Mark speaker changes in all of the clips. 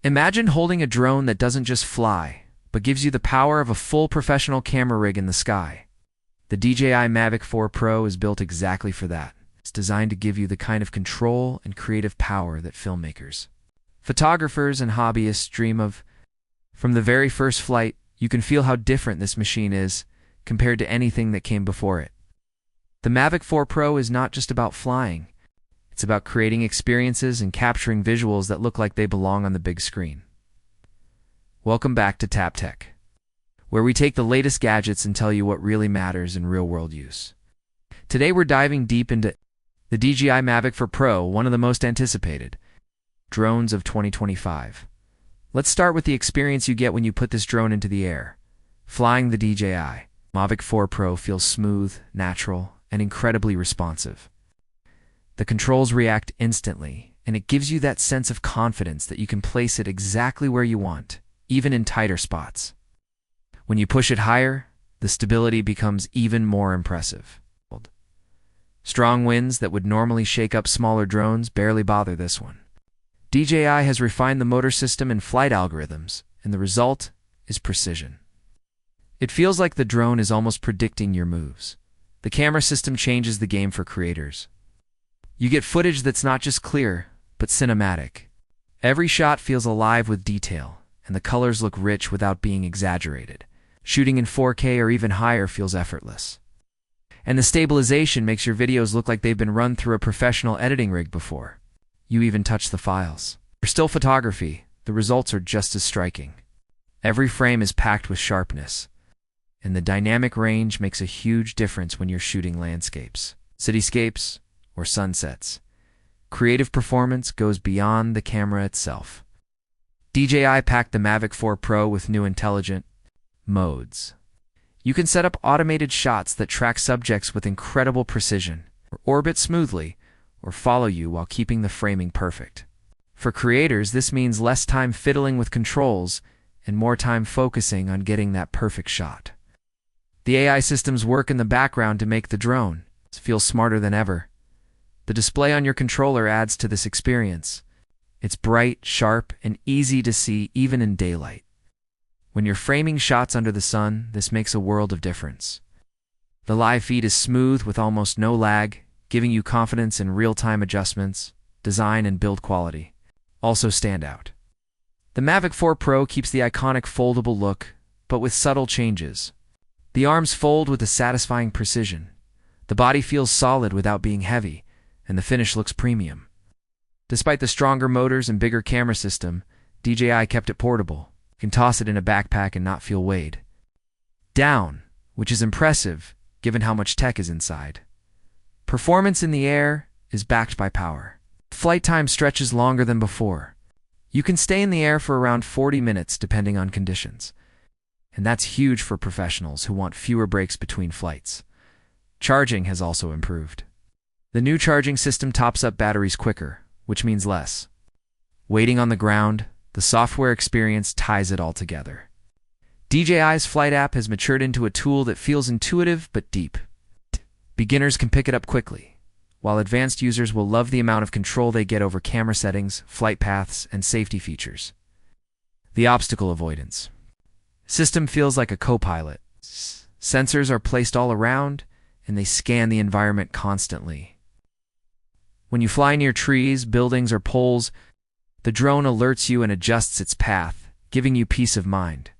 Speaker 1: Imagine holding a drone that doesn't just fly, but gives you the power of a full professional camera rig in the sky. The DJI Mavic 4 Pro is built exactly for that. It's designed to give you the kind of control and creative power that filmmakers, photographers, and hobbyists dream of. From the very first flight, you can feel how different this machine is compared to anything that came before it. The Mavic 4 Pro is not just about flying. It's about creating experiences and capturing visuals that look like they belong on the big screen. Welcome back to Tap Tech, where we take the latest gadgets and tell you what really matters in real-world use. Today we're diving deep into the DJI Mavic 4 Pro, one of the most anticipated drones of 2025. Let's start with the experience you get when you put this drone into the air. Flying the DJI Mavic 4 Pro feels smooth, natural, and incredibly responsive. The controls react instantly, and it gives you that sense of confidence that you can place it exactly where you want, even in tighter spots. When you push it higher, the stability becomes even more impressive. Strong winds that would normally shake up smaller drones barely bother this one. DJI has refined the motor system and flight algorithms, and the result is precision. It feels like the drone is almost predicting your moves. The camera system changes the game for creators. You get footage that's not just clear, but cinematic. Every shot feels alive with detail, and the colors look rich without being exaggerated. Shooting in 4K or even higher feels effortless. And the stabilization makes your videos look like they've been run through a professional editing rig before you even touch the files. For still photography, the results are just as striking. Every frame is packed with sharpness, and the dynamic range makes a huge difference when you're shooting landscapes, cityscapes, or sunsets. Creative performance goes beyond the camera itself. DJI packed the Mavic 4 Pro with new intelligent modes. You can set up automated shots that track subjects with incredible precision, or orbit smoothly, or follow you while keeping the framing perfect. For creators, this means less time fiddling with controls and more time focusing on getting that perfect shot. The AI systems work in the background to make the drone feel smarter than ever. The display on your controller adds to this experience. It's bright, sharp, and easy to see even in daylight. When you're framing shots under the sun, this makes a world of difference. The live feed is smooth with almost no lag, giving you confidence in real-time adjustments. Design and build quality also stand out. The Mavic 4 Pro keeps the iconic foldable look, but with subtle changes. The arms fold with a satisfying precision. The body feels solid without being heavy, and the finish looks premium. Despite the stronger motors and bigger camera system, DJI kept it portable. You can toss it in a backpack and not feel weighed down, which is impressive given how much tech is inside. Performance in the air is backed by power. Flight time stretches longer than before. You can stay in the air for around 40 minutes depending on conditions. And that's huge for professionals who want fewer breaks between flights. Charging has also improved. The new charging system tops up batteries quicker, which means less waiting on the ground. The software experience ties it all together. DJI's Flight app has matured into a tool that feels intuitive but deep. Beginners can pick it up quickly, while advanced users will love the amount of control they get over camera settings, flight paths, and safety features. The obstacle avoidance system feels like a co-pilot. Sensors are placed all around, and they scan the environment constantly. When you fly near trees, buildings, or poles, the drone alerts you and adjusts its path, giving you peace of mind.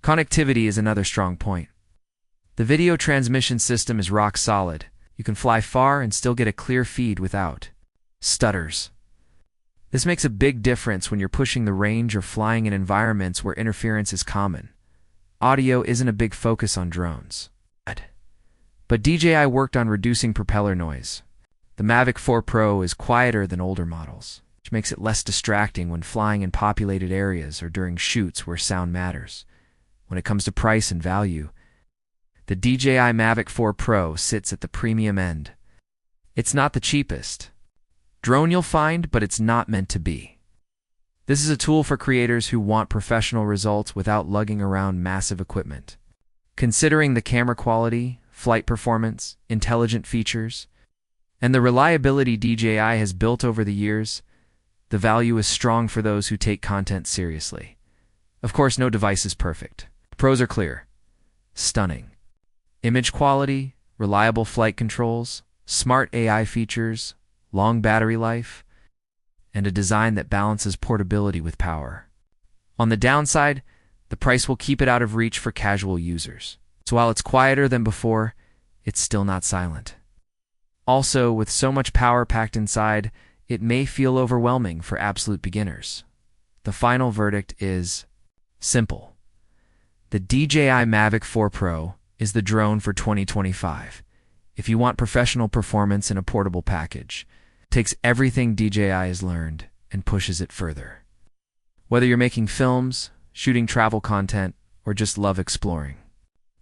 Speaker 1: Connectivity is another strong point. The video transmission system is rock solid. You can fly far and still get a clear feed without stutters. This makes a big difference when you're pushing the range or flying in environments where interference is common. Audio isn't a big focus on drones, but DJI worked on reducing propeller noise. The Mavic 4 Pro is quieter than older models, which makes it less distracting when flying in populated areas or during shoots where sound matters. When it comes to price and value, the DJI Mavic 4 Pro sits at the premium end. It's not the cheapest drone you'll find, but it's not meant to be. This is a tool for creators who want professional results without lugging around massive equipment. Considering the camera quality, flight performance, intelligent features, and the reliability DJI has built over the years, The value is strong for those who take content seriously. Of course, no device is perfect. Pros are clear. Stunning. Image quality, reliable flight controls, smart AI features, long battery life, and a design that balances portability with power. On the downside, the price will keep it out of reach for casual users. So while it's quieter than before, it's still not silent. Also, with so much power packed inside, it may feel overwhelming for absolute beginners. The final verdict is simple. The DJI Mavic 4 Pro is the drone for 2025. If you want professional performance in a portable package, it takes everything DJI has learned and pushes it further. Whether you're making films, shooting travel content, or just love exploring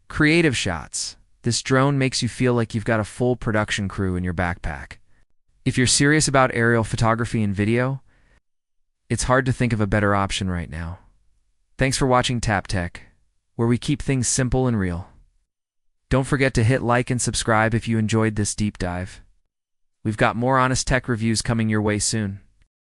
Speaker 1: creative shots, this drone makes you feel like you've got a full production crew in your backpack. If you're serious about aerial photography and video, it's hard to think of a better option right now. Thanks for watching Tap Tech, where we keep things simple and real. Don't forget to hit like and subscribe if you enjoyed this deep dive. We've got more honest tech reviews coming your way soon.